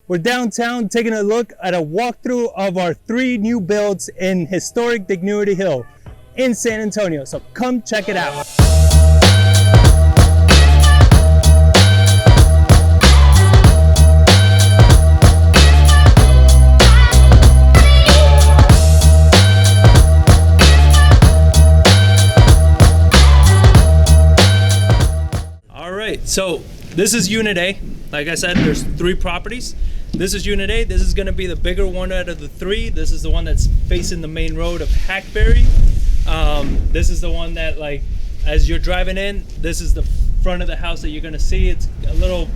We're downtown taking a look at a walkthrough of our 3 new builds in historic Dignowity Hill in San Antonio. So come check it out. So this is Unit A. Like I said, there's 3 properties. This is Unit A. This is going to be the bigger one out of the 3. This is the one that's facing the main road of Hackberry. This is the one that, like, as you're driving in, this is the front of the house that you're going to see. It's a little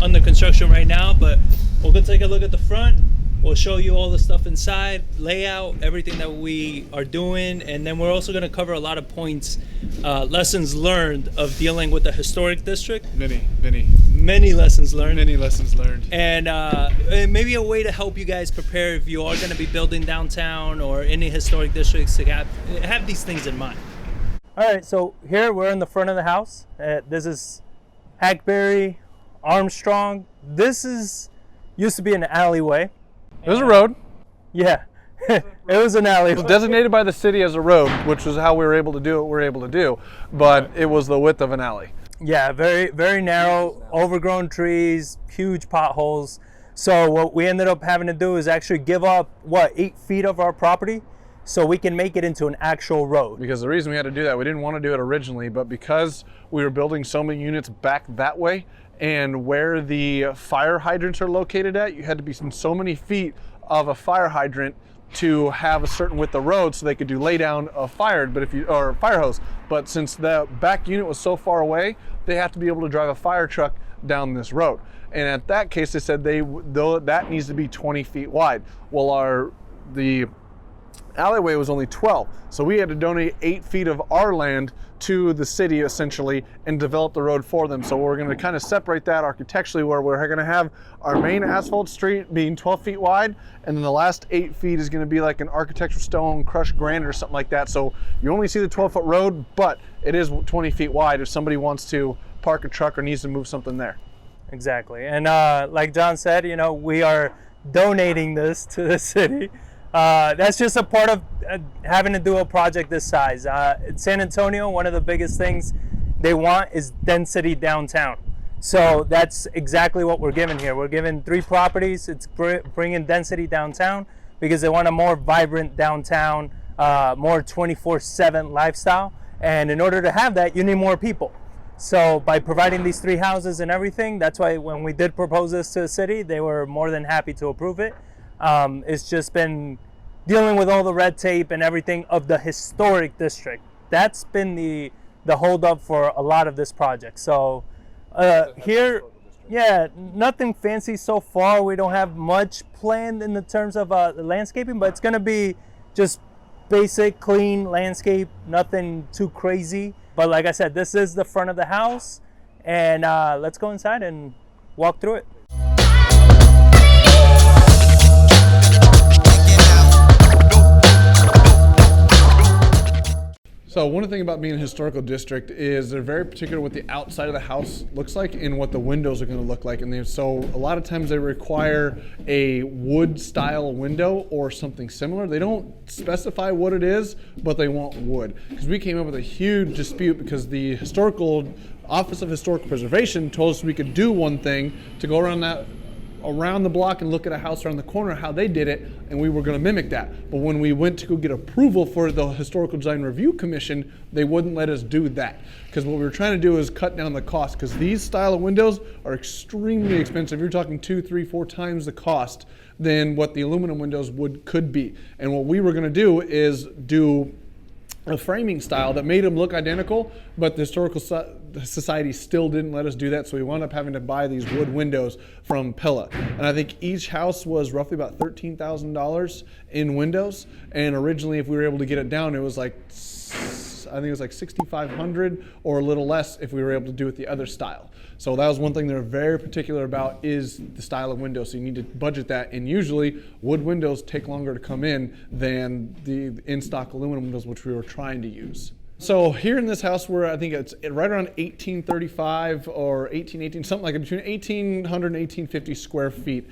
under construction right now, but we'll go take a look at the front. We'll show you all the stuff inside, layout, everything that we are doing, and then we're also going to cover a lot of points, lessons learned of dealing with the historic district. Many lessons learned. Many lessons learned. And maybe a way to help you guys prepare if you are going to be building downtown or any historic districts to have these things in mind. All right, so here we're in the front of the house. This is Hackberry, Armstrong. This used to be an alleyway. It was a road. Yeah, it was an alley. It was designated by the city as a road, which was how we were able to do what we were able to do, but it was the width of an alley. Yeah, very, very narrow, overgrown trees, huge potholes. So what we ended up having to do is actually give up, 8 feet of our property so we can make it into an actual road. Because the reason we had to do that, we didn't want to do it originally, but because we were building so many units back that way, and where the fire hydrants are located at, you had to be so many feet of a fire hydrant to have a certain width of road so they could do lay down a fire, or fire hose. But since the back unit was so far away, they have to be able to drive a fire truck down this road. And at that case, they said that needs to be 20 feet wide. Well, the alleyway was only 12, so we had to donate 8 feet of our land to the city essentially and develop the road for them. So we're going to kind of separate that architecturally, where we're going to have our main asphalt street being 12 feet wide, and then the last 8 feet is going to be like an architectural stone crushed granite or something like that. So you only see the 12-foot road, but it is 20 feet wide if somebody wants to park a truck or needs to move something there. Exactly. And like John said, we are donating this to the city. That's just a part of having to do a project this size. In San Antonio, one of the biggest things they want is density downtown. So that's exactly what we're giving here. We're giving 3 properties. It's bringing density downtown because they want a more vibrant downtown, more 24/7 lifestyle. And in order to have that, you need more people. So by providing these 3 houses and everything, that's why when we did propose this to the city, they were more than happy to approve it. It's just been dealing with all the red tape and everything of the historic district. That's been the holdup for a lot of this project. So here, yeah, nothing fancy so far. We don't have much planned in the terms of landscaping, but it's going to be just basic, clean landscape, nothing too crazy. But like I said, this is the front of the house, and let's go inside and walk through it. So one thing about being a historical district is they're very particular what the outside of the house looks like and what the windows are going to look like. And so a lot of times they require a wood style window or something similar. They don't specify what it is, but they want wood. Because we came up with a huge dispute because the Office of Historical Preservation told us we could do one thing to go around the block and look at a house around the corner, how they did it, and we were going to mimic that. But when we went to go get approval for the Historical Design Review Commission, they wouldn't let us do that. Because what we were trying to do is cut down the cost, because these style of windows are extremely expensive. You're talking 2, 3, 4 times the cost than what the aluminum windows could be. And what we were going to do is do a framing style that made them look identical, but the Historical Society still didn't let us do that, so we wound up having to buy these wood windows from Pella. And I think each house was roughly about $13,000 in windows, and originally if we were able to get it down, it was like, I think it was like $6,500 or a little less if we were able to do it the other style. So that was one thing they're very particular about, is the style of window. So you need to budget that, and usually wood windows take longer to come in than the in-stock aluminum windows, which we were trying to use. So here in this house, I think it's right around 1835 or 1818, something like between 1800 and 1850 square feet.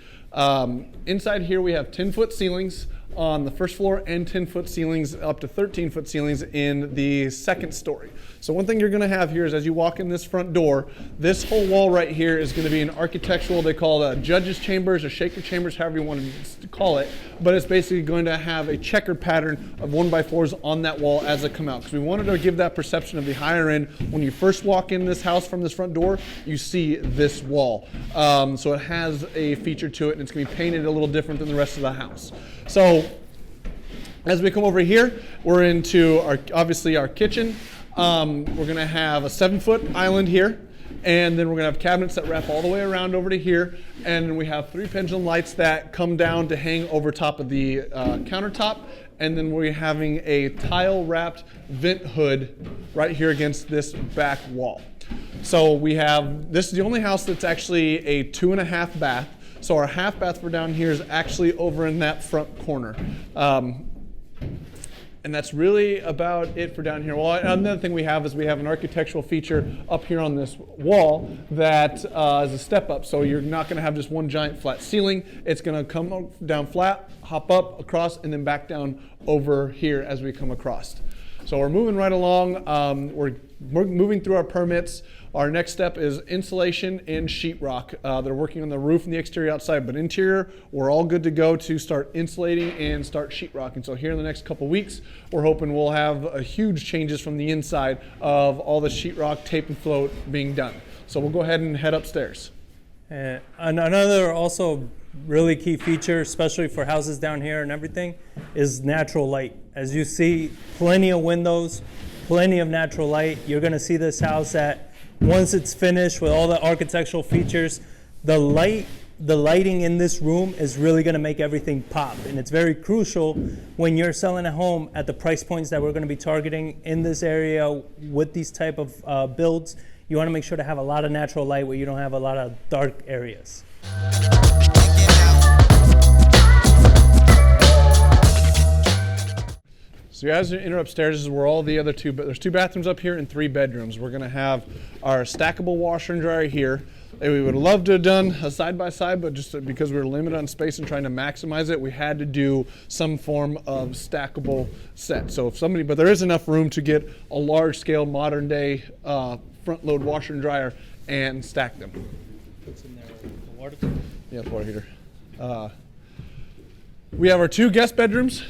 Inside here we have 10-foot ceilings on the first floor and 10-foot ceilings up to 13-foot ceilings in the second story. So one thing you're going to have here is as you walk in this front door, this whole wall right here is going to be an architectural, they call it judge's chambers or shaker chambers, however you want to call it, but it's basically going to have a checkered pattern of 1x4s on that wall as they come out, because we wanted to give that perception of the higher end. When you first walk in this house from this front door, you see this wall. So it has a feature to it, and it's going to be painted a little different than the rest of the house. So as we come over here, we're into obviously our kitchen. We're going to have a 7-foot island here, and then we're going to have cabinets that wrap all the way around over to here, and we have 3 pendulum lights that come down to hang over top of the countertop, and then we're having a tile wrapped vent hood right here against this back wall. So this is the only house that's actually a 2.5 bath. So our half bath for down here is actually over in that front corner. And that's really about it for down here. Well, another thing we have is we have an architectural feature up here on this wall that is a step up. So you're not going to have just one giant flat ceiling. It's going to come down flat, hop up, across, and then back down over here as we come across. So we're moving right along. We're moving through our permits. Our next step is insulation and sheetrock. They're working on the roof and the exterior outside, but interior, we're all good to go to start insulating and start sheetrocking. So here in the next couple weeks, we're hoping we'll have huge changes from the inside of all the sheetrock, tape and float being done. So we'll go ahead and head upstairs. And another also really key feature, especially for houses down here and everything, is natural light. As you see, plenty of windows, plenty of natural light. You're going to see this house that once it's finished with all the architectural features, the lighting in this room is really going to make everything pop. And it's very crucial when you're selling a home at the price points that we're going to be targeting in this area with these type of builds. You want to make sure to have a lot of natural light where you don't have a lot of dark areas. So as you enter upstairs, this is where all the other there's 2 bathrooms up here and 3 bedrooms. We're going to have our stackable washer and dryer here. We would love to have done a side-by-side, but just because we were limited on space and trying to maximize it, we had to do some form of stackable set. So but there is enough room to get a large-scale, modern-day front-load washer and dryer and stack them. What's in there? The water? Yeah, the water heater. We have our 2 guest bedrooms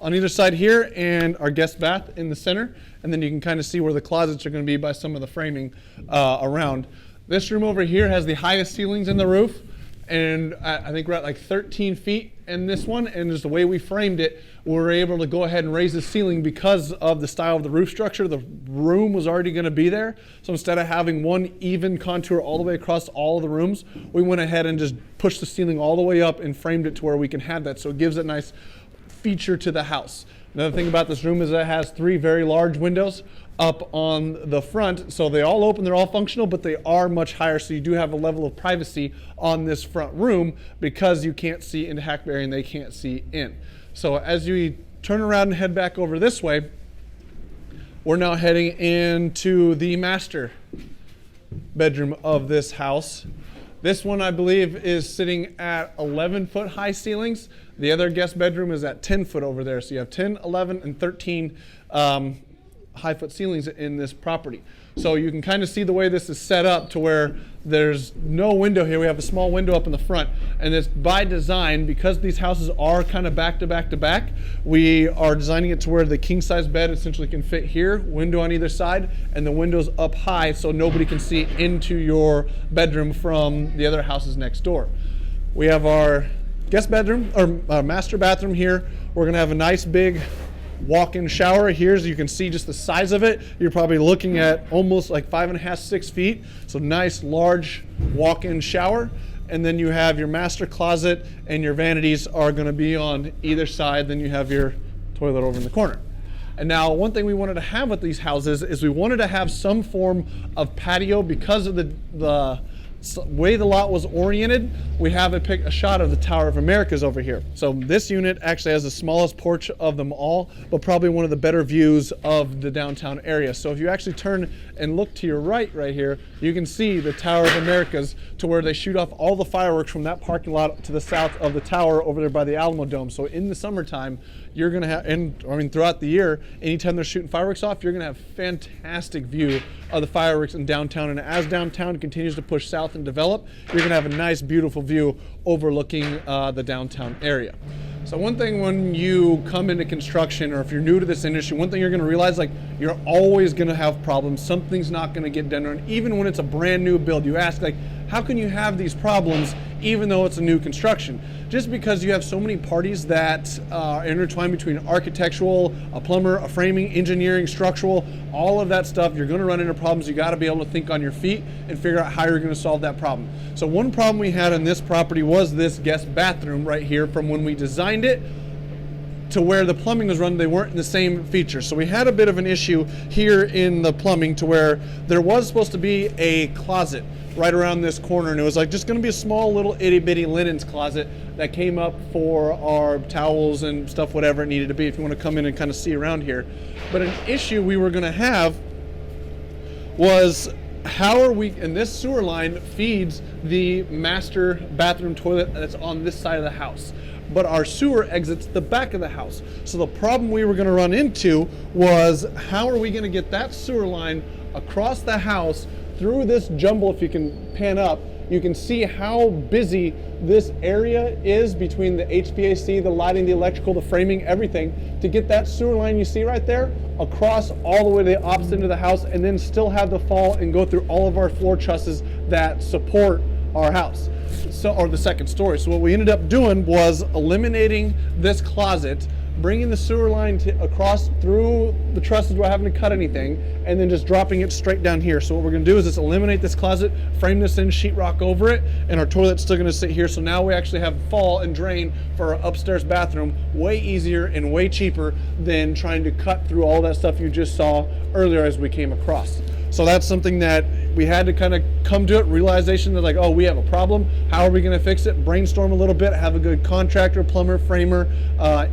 on either side here and our guest bath in the center, and then you can kind of see where the closets are going to be by some of the framing around. This room over here has the highest ceilings in the roof, and I think we're at like 13 feet in this one, and just the way we framed it, we were able to go ahead and raise the ceiling because of the style of the roof structure. The room was already going to be there, so instead of having one even contour all the way across all of the rooms, we went ahead and just pushed the ceiling all the way up and framed it to where we can have that, so it gives it a nice feature to the house. Another thing about this room is that it has 3 very large windows up on the front, so they all open, they're all functional, but they are much higher, so you do have a level of privacy on this front room because you can't see into Hackberry and they can't see in. So as you turn around and head back over this way, we're now heading into the master bedroom of this house. This one, I believe, is sitting at 11-foot high ceilings. The other guest bedroom is at 10 foot over there. So you have 10, 11, and 13 high-foot ceilings in this property. So you can kind of see the way this is set up to where there's no window here. We have a small window up in the front, and it's by design because these houses are kind of back to back to back. We are designing it to where the king-size bed essentially can fit here, window on either side, and the windows up high so nobody can see into your bedroom from the other houses next door. We have our guest bedroom, or master bathroom here. We're going to have a nice big walk-in shower here, as you can see just the size of it. You're probably looking at almost like 5.5, 6 feet. So nice large walk-in shower. And then you have your master closet, and your vanities are going to be on either side. Then you have your toilet over in the corner. And now one thing we wanted to have with these houses is we wanted to have some form of patio because of the way the lot was oriented, we have a shot of the Tower of Americas over here. So this unit actually has the smallest porch of them all, but probably one of the better views of the downtown area. So if you actually turn and look to your right here, you can see the Tower of Americas, to where they shoot off all the fireworks from that parking lot to the south of the tower over there by the Alamo Dome. So in the summertime, you're gonna have, and I mean throughout the year, anytime they're shooting fireworks off, you're gonna have fantastic view of the fireworks in downtown. And as downtown continues to push south and develop, you're gonna have a nice, beautiful view overlooking the downtown area. So one thing when you come into construction, or if you're new to this industry, one thing you're gonna realize, like, you're always gonna have problems. Something's not gonna get done. And even when it's a brand new build, you ask, like, how can you have these problems even though it's a new construction? Just because you have so many parties that are intertwined between architectural, a plumber, a framing, engineering, structural, all of that stuff, you're gonna run into problems. You gotta be able to think on your feet and figure out how you're gonna solve that problem. So one problem we had on this property was this guest bathroom right here. From when we designed it to where the plumbing was run, they weren't in the same feature. So we had a bit of an issue here in the plumbing, to where there was supposed to be a closet right around this corner, and it was like just gonna be a small little itty bitty linens closet that came up for our towels and stuff, whatever it needed to be, if you want to come in and kind of see around here. But an issue we were gonna have was, how are we, and this sewer line feeds the master bathroom toilet that's on this side of the house, but our sewer exits the back of the house. So the problem we were gonna run into was, how are we gonna get that sewer line across the house through this jumble? If you can pan up, you can see how busy this area is between the HVAC, the lighting, the electrical, the framing, everything, to get that sewer line you see right there across all the way to the opposite end of the house, and then still have the fall and go through all of our floor trusses that support our house, so, or the second story. So what we ended up doing was eliminating this closet, bringing the sewer line across through the trusses without having to cut anything, and then just dropping it straight down here. So what we're gonna do is just eliminate this closet, frame this in, sheetrock over it, and our toilet's still gonna sit here. So now we actually have fall and drain for our upstairs bathroom, way easier and way cheaper than trying to cut through all that stuff you just saw earlier as we came across. So that's something that we had to kind of come to it, realization that, like, oh, we have a problem. How are we going to fix it? Brainstorm a little bit, have a good contractor, plumber, framer,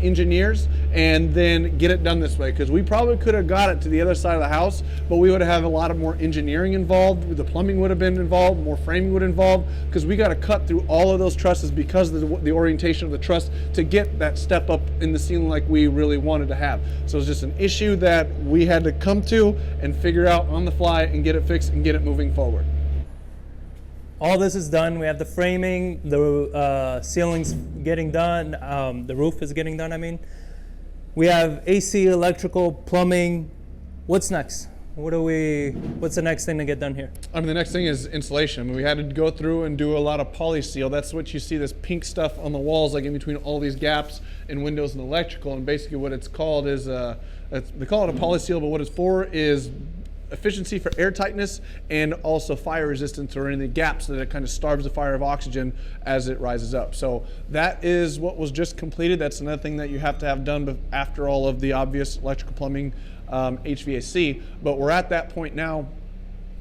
engineers, and then get it done this way. Because we probably could have got it to the other side of the house, but we would have had a lot of more engineering involved. The plumbing would have been involved, more framing would have involved, because we got to cut through all of those trusses because of the orientation of the truss to get that step up in the ceiling like we really wanted to have. So it's just an issue that we had to come to and figure out on the fly and get it fixed and get it moving forward. All this is done. We have the framing, the ceiling's getting done, the roof is getting done, I mean. We have AC, electrical, plumbing. What's next? What's the next thing to get done here? I mean, the next thing is insulation. I mean, we had to go through and do a lot of poly seal. That's what you see, this pink stuff on the walls, like in between all these gaps in windows and electrical. And basically what it's called is, they call it a poly seal, but what it's for is efficiency for air tightness and also fire resistance, or in the gaps that it kind of starves the fire of oxygen as it rises up. So that is what was just completed. That's another thing that you have to have done after all of the obvious electrical, plumbing, HVAC. But we're at that point now,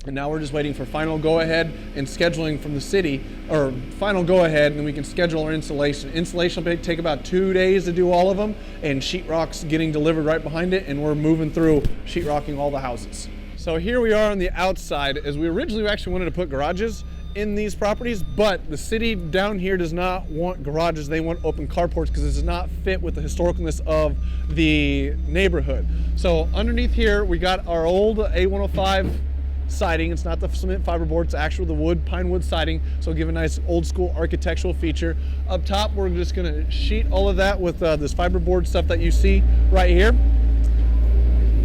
and now we're just waiting for final go-ahead and scheduling from the city, or final go-ahead, and then we can schedule our installation. Installation will take about 2 days to do all of them, and sheetrock's getting delivered right behind it, and we're moving through sheetrocking all the houses. So here we are on the outside, as we originally actually wanted to put garages in these properties, but the city down here does not want garages. They want open carports because it does not fit with the historicalness of the neighborhood. So underneath here, we got our old A105 siding. It's not the cement fiberboard, it's actually the wood, pine wood siding. So it'll give a nice old school architectural feature. Up top, we're just gonna sheet all of that with this fiberboard stuff that you see right here.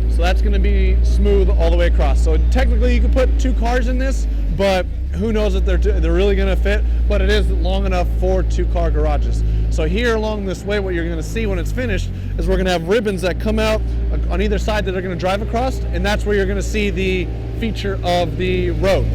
So that's going to be smooth all the way across. So technically you could put 2 cars in this, but who knows if they're really going to fit, but it is long enough for 2-car garages. So here along this way, what you're going to see when it's finished is we're going to have ribbons that come out on either side that are going to drive across, and that's where you're going to see the feature of the road.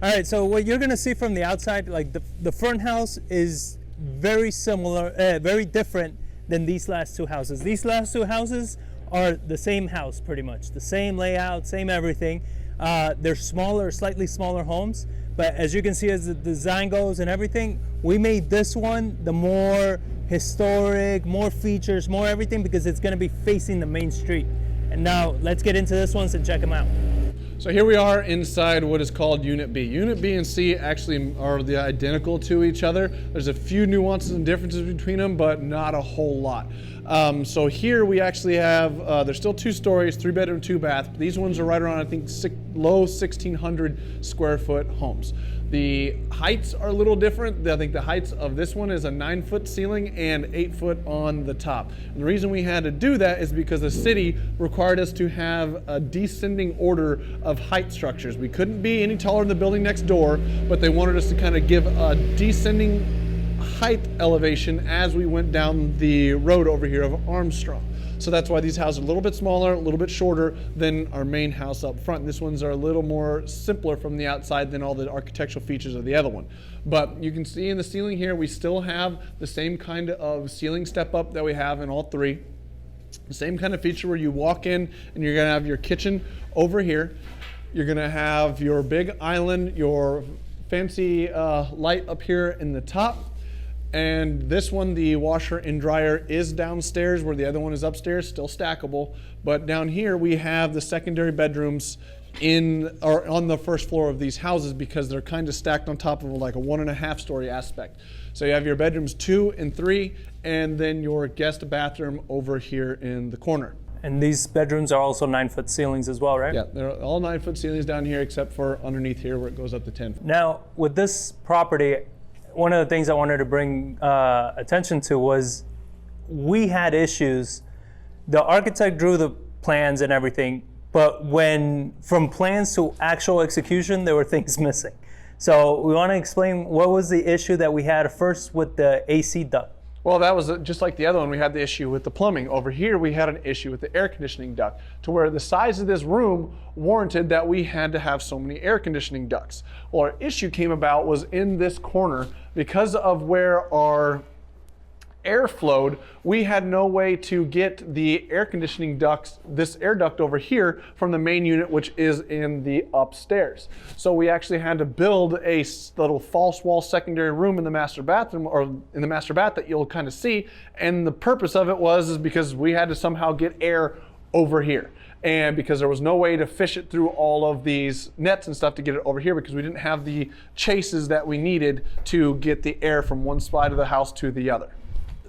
All right, so what you're gonna see from the outside, like the front house is very similar, very different than these last two houses. These last two houses are the same house pretty much, the same layout, same everything. They're smaller, slightly smaller homes, but as you can see, as the design goes and everything, we made this one the more historic, more features, more everything, because it's going to be facing the main street. And now let's get into this one and check them out. So here we are inside what is called Unit B. Unit B and C actually are identical to each other. There's a few nuances and differences between them, but not a whole lot. So here we actually have, there's still 2 stories, 3 bedroom, 2 bath. These ones are right around, I think, low 1,600 square foot homes. The heights are a little different. I think the heights of this one is a 9-foot ceiling and 8 foot on the top. And the reason we had to do that is because the city required us to have a descending order of height structures. We couldn't be any taller than the building next door, but they wanted us to kind of give a descending height elevation as we went down the road over here of Armstrong. So that's why these houses are a little bit smaller, a little bit shorter than our main house up front. This one's are a little more simpler from the outside than all the architectural features of the other one. But you can see in the ceiling here, we still have the same kind of ceiling step up that we have in all 3. The same kind of feature where you walk in and you're gonna have your kitchen over here. You're gonna have your big island, your fancy light up here in the top. And this one, the washer and dryer is downstairs where the other one is upstairs, still stackable. But down here we have the secondary bedrooms on the first floor of these houses because they're kind of stacked on top of like a 1.5 story aspect. So you have your bedrooms 2 and 3, and then your guest bathroom over here in the corner. And these bedrooms are also 9-foot ceilings as well, right? Yeah, they're all 9-foot ceilings down here except for underneath here where it goes up to 10. Now, with this property, one of the things I wanted to bring attention to was we had issues. The architect drew the plans and everything, but from plans to actual execution, there were things missing. So we want to explain what was the issue that we had first with the AC duct. Well, that was just like the other one. We had the issue with the plumbing. Over here, we had an issue with the air conditioning duct, to where the size of this room warranted that we had to have so many air conditioning ducts. Well, our issue came about was in this corner because of where our air flowed. We had no way to get the air conditioning ducts, this air duct over here, from the main unit, which is in the upstairs. So we actually had to build a little false wall secondary room in the master bathroom, or in the master bath, that you'll kind of see. And the purpose of it is because we had to somehow get air over here. And because there was no way to fish it through all of these nets and stuff to get it over here, because we didn't have the chases that we needed to get the air from one side of the house to the other.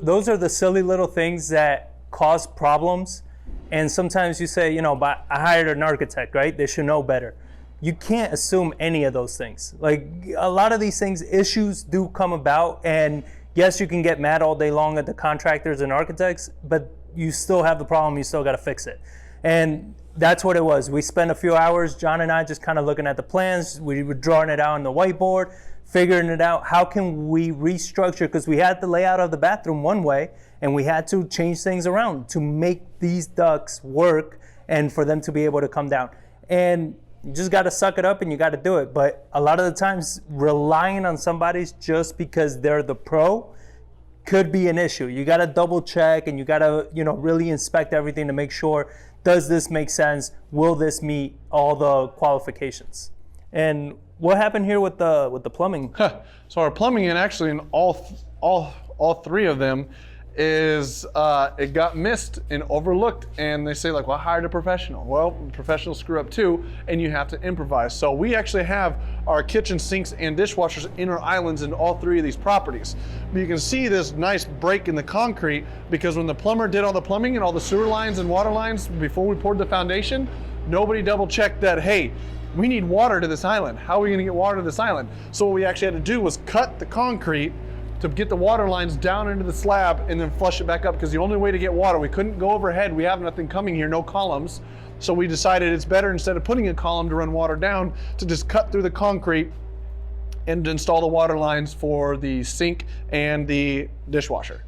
Those are the silly little things that cause problems. And sometimes you say, but I hired an architect, right? They should know better. You can't assume any of those things. Like, a lot of these things, issues do come about. And yes, you can get mad all day long at the contractors and architects, but you still have the problem. You still got to fix it. And that's what it was. We spent a few hours, John and I, just kind of looking at the plans. We were drawing it out on the whiteboard, figuring it out. How can we restructure? Because we had the layout of the bathroom one way, and we had to change things around to make these ducts work and for them to be able to come down. And you just got to suck it up and you got to do it. But a lot of the times, relying on somebody just because they're the pro could be an issue. You got to double check, and you got to, really inspect everything to make sure, does this make sense? Will this meet all the qualifications? And what happened here with the plumbing? So our plumbing, and actually in all 3 of them, is it got missed and overlooked, and they say, like, well, I hired a professional. Well, professionals screw up too, and you have to improvise. So we actually have our kitchen sinks and dishwashers in our islands in all 3 of these properties. But you can see this nice break in the concrete, because when the plumber did all the plumbing and all the sewer lines and water lines before we poured the foundation, nobody double checked that, hey, we need water to this island. How are we gonna get water to this island? So what we actually had to do was cut the concrete to get the water lines down into the slab and then flush it back up, because the only way to get water, we couldn't go overhead. We have nothing coming here, no columns. So we decided it's better, instead of putting a column to run water down, to just cut through the concrete and install the water lines for the sink and the dishwasher.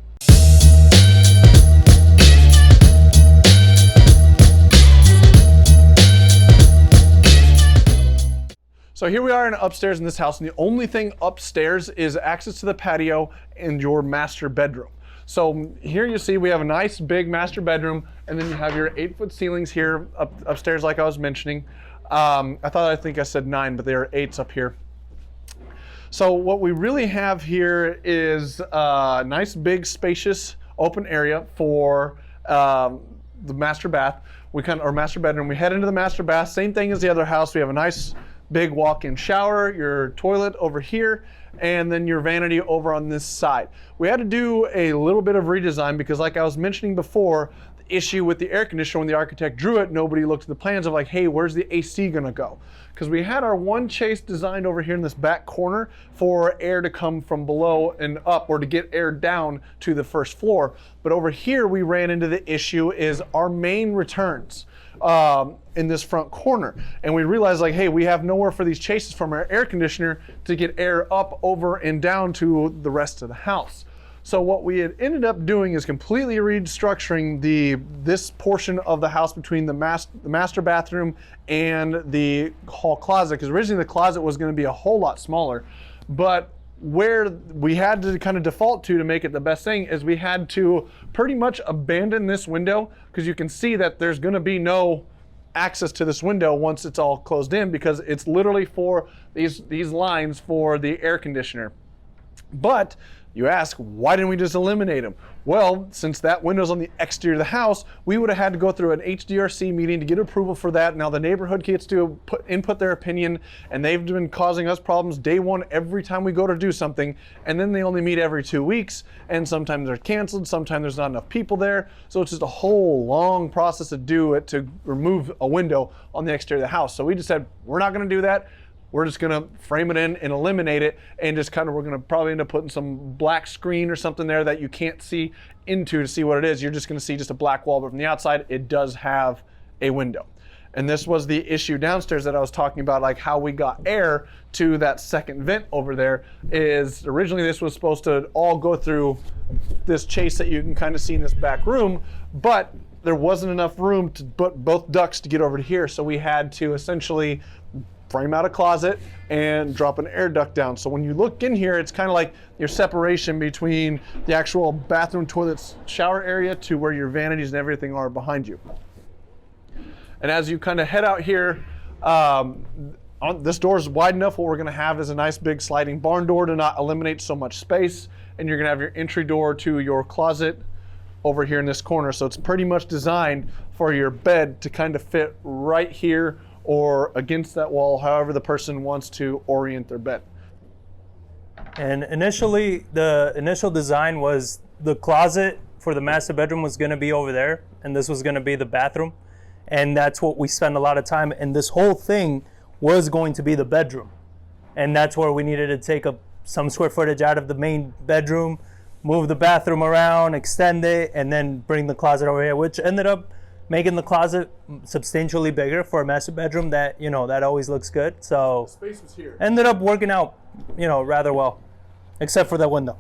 So here we are upstairs in this house, and the only thing upstairs is access to the patio and your master bedroom. So here you see we have a nice big master bedroom, and then you have your 8-foot ceilings here upstairs like I was mentioning. I think I said 9, but there are 8s up here. So what we really have here is a nice big spacious open area for the master bath. Or master bedroom. We head into the master bath, same thing as the other house. We have a nice big walk-in shower, your toilet over here, and then your vanity over on this side. We had to do a little bit of redesign because, like I was mentioning before, the issue with the air conditioner, when the architect drew it, nobody looked at the plans of like, hey, where's the AC gonna go? Because we had our one chase designed over here in this back corner for air to come from below and up, or to get air down to the first floor. But over here we ran into the issue is our main returns in this front corner. And we realized like, hey, we have nowhere for these chases from our air conditioner to get air up, over, and down to the rest of the house. So what we had ended up doing is completely restructuring this portion of the house between the master bathroom and the hall closet, because originally the closet was going to be a whole lot smaller. But where we had to kind of default to make it the best thing is we had to pretty much abandon this window, because you can see that there's going to be no access to this window once it's all closed in, because it's literally for these lines for the air conditioner. But you ask, why didn't we just eliminate them? Well, since that window's on the exterior of the house, we would have had to go through an HDRC meeting to get approval for that. Now the neighborhood gets to input their opinion, and they've been causing us problems day one every time we go to do something. And then they only meet every 2 weeks, and sometimes they're canceled, sometimes there's not enough people there. So it's just a whole long process to do it, to remove a window on the exterior of the house. So we just said, we're not gonna do that. We're just gonna frame it in and eliminate it, and just we're gonna probably end up putting some black screen or something there that you can't see into to see what it is. You're just gonna see just a black wall, but from the outside, it does have a window. And this was the issue downstairs that I was talking about, like how we got air to that second vent over there. Is originally this was supposed to all go through this chase that you can kind of see in this back room, but there wasn't enough room to put both ducts to get over to here. So we had to essentially frame out a closet and drop an air duct down. So when you look in here, it's kind of like your separation between the actual bathroom, toilets, shower area to where your vanities and everything are behind you. And as you kind of head out here, this door is wide enough. What we're gonna have is a nice big sliding barn door to not eliminate so much space. And you're gonna have your entry door to your closet over here in this corner. So it's pretty much designed for your bed to kind of fit right here or against that wall, however the person wants to orient their bed. And initially, the initial design was the closet for the master bedroom was gonna be over there, and this was gonna be the bathroom. And that's what we spent a lot of time, and this whole thing was going to be the bedroom. And that's where we needed to take some square footage out of the main bedroom, move the bathroom around, extend it, and then bring the closet over here, which ended up making the closet substantially bigger for a master bedroom. That, that always looks good. So The space was here. ended up working out, rather well, except for that window.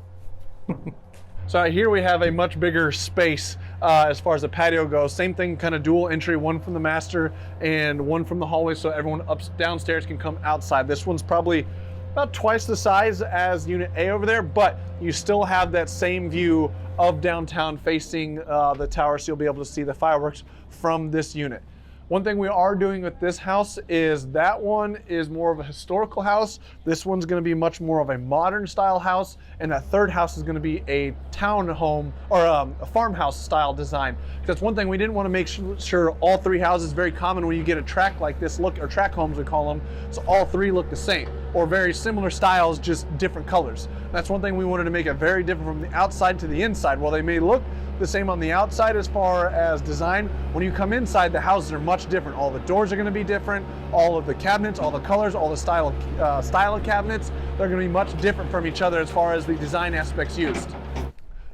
So here we have a much bigger space as far as the patio goes. Same thing, kind of dual entry, one from the master and one from the hallway, so everyone downstairs can come outside. This one's probably about twice the size as Unit A over there, but you still have that same view of downtown facing the tower, so you'll be able to see the fireworks from this unit. One thing we are doing with this house is that one is more of a historical house. This one's gonna be much more of a modern style house, and that third house is gonna be a townhome or a farmhouse style design. That's one thing we didn't want to make sure all three houses, very common when you get a tract like this, or tract homes we call them, so all three look the same, or very similar styles, just different colors. That's one thing we wanted to make it very different from the outside to the inside. While they may look the same on the outside as far as design, when you come inside, the houses are much different. All the doors are going to be different, all of the cabinets, all the colors, all the style of cabinets, they're going to be much different from each other as far as the design aspects used.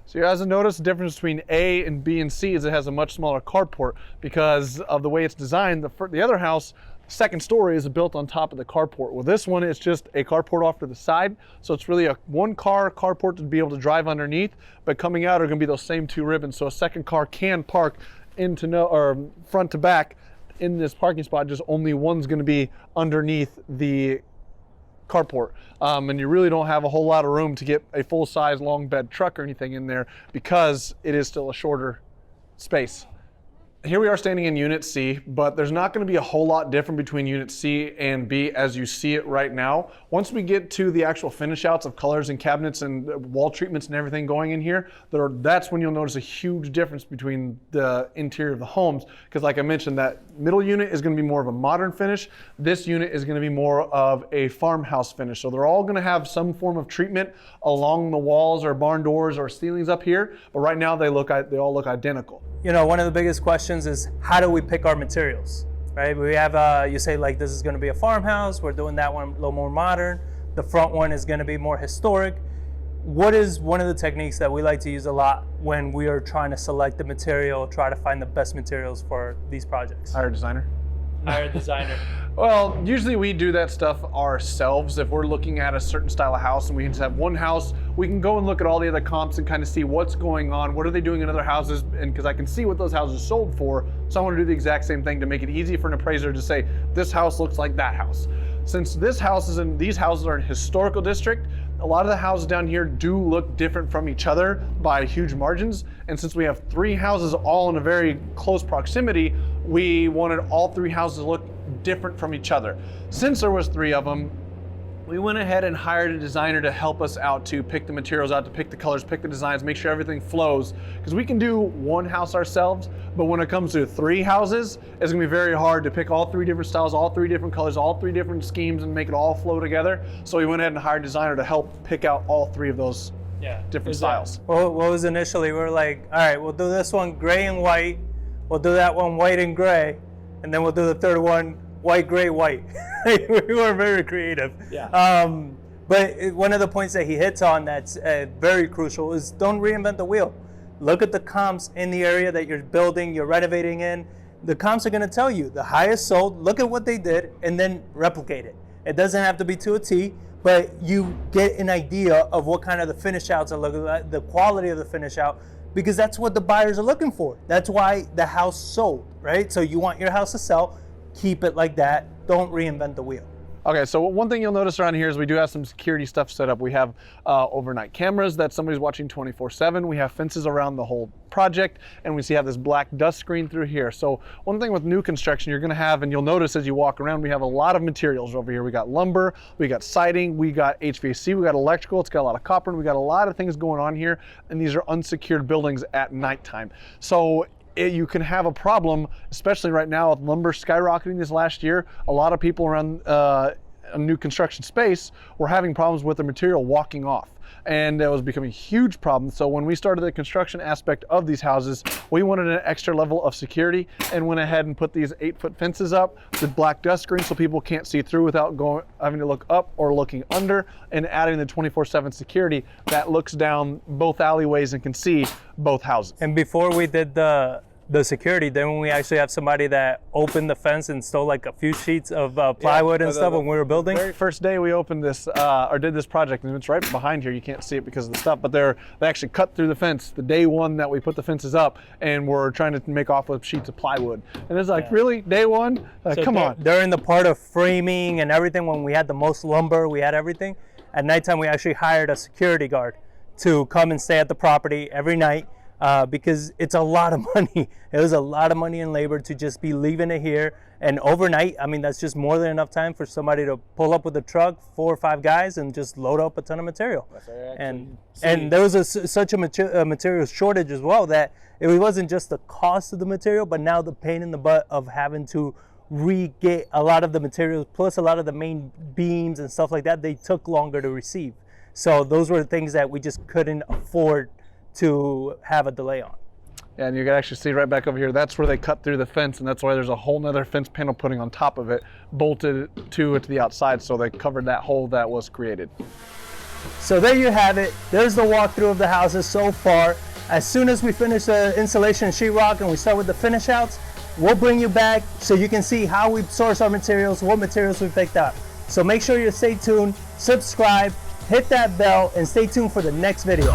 So you guys have noticed the difference between A and B and C is it has a much smaller carport because of the way it's designed. The other house, second story, is built on top of the carport. Well, this one is just a carport off to the side, so it's really a one-car carport to be able to drive underneath, but coming out are going to be those same two ribbons, so a second car can park front to back in this parking spot. Just only one's going to be underneath the carport, and you really don't have a whole lot of room to get a full-size long bed truck or anything in there because it is still a shorter space. Here we are standing in Unit C, but there's not going to be a whole lot different between Unit C and B as you see it right now. Once we get to the actual finish outs of colors and cabinets and wall treatments and everything going in here, that's when you'll notice a huge difference between the interior of the homes. Because like I mentioned, that middle unit is going to be more of a modern finish. This unit is going to be more of a farmhouse finish. So they're all going to have some form of treatment along the walls or barn doors or ceilings up here. But right now they all look identical. You know, one of the biggest questions is how do we pick our materials, right? We have, you say like this is going to be a farmhouse, we're doing that one a little more modern. The front one is going to be more historic. What is one of the techniques that we like to use a lot when we are trying to select the material, try to find the best materials for these projects? Hire a designer. Hire a designer. Well, usually we do that stuff ourselves. If we're looking at a certain style of house and we just have one house, we can go and look at all the other comps and kind of see what's going on, what are they doing in other houses, and because I can see what those houses sold for, so I want to do the exact same thing to make it easy for an appraiser to say, this house looks like that house. Since these houses are in historical district, a lot of the houses down here do look different from each other by huge margins. And since we have 3 houses all in a very close proximity, we wanted all 3 houses to look different from each other. Since there was 3 of them, we went ahead and hired a designer to help us out to pick the materials out, to pick the colors, pick the designs, make sure everything flows. Because we can do one house ourselves, but when it comes to 3 houses, it's gonna be very hard to pick all 3 different styles, all 3 different colors, all 3 different schemes and make it all flow together. So we went ahead and hired a designer to help pick out all 3 of those different styles. Well, what was initially, we were like, all right, we'll do this one gray and white, we'll do that one white and gray, and then we'll do the third one white, gray, white. We were very creative. Yeah. But one of the points that he hits on that's very crucial is don't reinvent the wheel. Look at the comps in the area that you're building, you're renovating in. The comps are going to tell you the highest sold, look at what they did, and then replicate it. It doesn't have to be to a T, but you get an idea of what kind of the finish outs are looking like, the quality of the finish out, because that's what the buyers are looking for. That's why the house sold, right? So you want your house to sell, keep it like that. Don't reinvent the wheel. Okay, so one thing you'll notice around here is we do have some security stuff set up. We have overnight cameras that somebody's watching 24/7. We have fences around the whole project, and we have this black dust screen through here. So one thing with new construction you're gonna have, and you'll notice as you walk around, we have a lot of materials over here. We got lumber, we got siding, we got HVAC, we got electrical, it's got a lot of copper, and we got a lot of things going on here, and these are unsecured buildings at nighttime. So you can have a problem, especially right now with lumber skyrocketing this last year. A lot of people around a new construction space were having problems with the material walking off. And it was becoming a huge problem. So when we started the construction aspect of these houses, we wanted an extra level of security and went ahead and put these 8-foot fences up, the black dust screen so people can't see through without having to look up or looking under, and adding the 24/7 security that looks down both alleyways and can see both houses. And before we did the security, then when we actually have somebody that opened the fence and stole like a few sheets of plywood and stuff when we were building. The very first day we opened this or did this project, and it's right behind here, you can't see it because of the stuff, but they actually cut through the fence the day one that we put the fences up, and we're trying to make off with sheets of plywood. And it's like, really, day one? So come on. During the part of framing and everything, when we had the most lumber, we had everything. At nighttime, we actually hired a security guard to come and stay at the property every night. Because it's a lot of money. It was a lot of money and labor to just be leaving it here. And overnight, I mean, that's just more than enough time for somebody to pull up with a truck, 4 or 5 guys, and just load up a ton of material. And there was such a material shortage as well that it wasn't just the cost of the material, but now the pain in the butt of having to re-get a lot of the materials, plus a lot of the main beams and stuff like that, they took longer to receive. So those were the things that we just couldn't afford to have a delay on. Yeah, and you can actually see right back over here, that's where they cut through the fence, and that's why there's a whole nother fence panel putting on top of it, bolted to the outside, so they covered that hole that was created. So there you have it. There's the walkthrough of the houses so far. As soon as we finish the insulation and sheetrock and we start with the finish outs, we'll bring you back so you can see how we source our materials, what materials we picked up. So make sure you stay tuned, subscribe, hit that bell, and stay tuned for the next video.